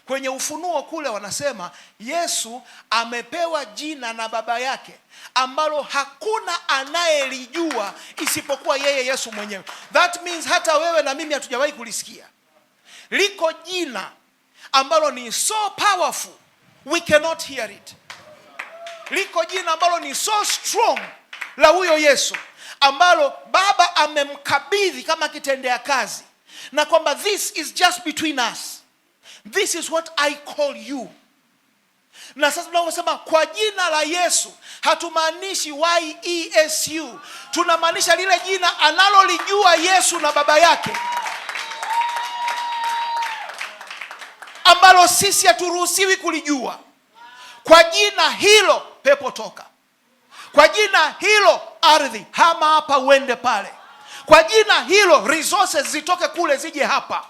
Kwenye Ufunuo kule wanasema Yesu amepewa jina na Baba yake ambalo hakuna anayelijua isipokuwa yeye Yesu mwenyewe. That means hata wewe na mimi hatujawahi kulisikia. Liko jina ambalo ni so powerful we cannot hear it. Liko jina ambalo ni so strong la huyo Yesu ambalo Baba amemkabidhi kama kitendea kazi, na kwamba this is just between us. This is what I call you. Na sasa tunaposema kwa jina la Yesu, hatumaanishi YESU. Tunamaanisha lile jina analolijua Yesu na Baba yake, ambalo sisi haturuhusiwi kulijua. Kwa jina hilo pepo toka. Kwa jina hilo ardhi hama hapa uende pale. Kwa jina hilo resources zitoke kule zije hapa.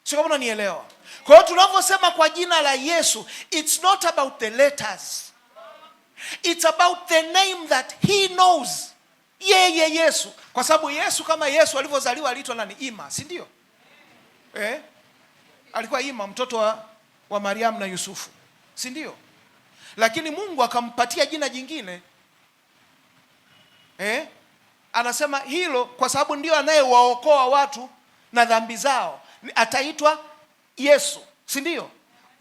Sio kama unanielewa? Kwa hiyo tunaposema kwa jina la Yesu, it's not about the letters. It's about the name that he knows. Yeye Yesu. Kwa sababu Yesu kama Yesu alivyozaliwa aliitwa nani? Ima, si ndio? Alikuwa Ima, mtoto wa Mariamu na Yusufu. Si ndio? Lakini Mungu akampatia jina jingine. Anasema hilo kwa sababu ndio anayewaokoa watu na dhambi zao, ataitwa Yesu, si ndio?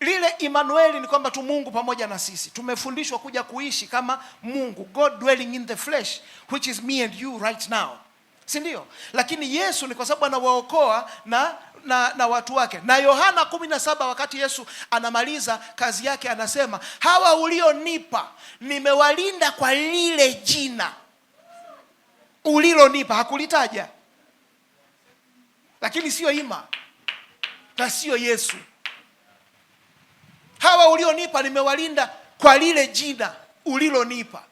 Lile Emmanuel ni kwamba tu Mungu pamoja na sisi. Tumefundishwa kuja kuishi kama Mungu, God dwelling in the flesh, which is me and you right now. Si ndio? Lakini Yesu ni kwa sababu anawaokoa na watu wake. Na Yohana 17 wakati Yesu anamaliza kazi yake anasema, hawa ulionipa nimewalinda kwa lile jina ulilonipa. Hakulitaja. Lakini sio Ima na sio Yesu. Hawa ulionipa nimewalinda kwa lile jina ulilonipa.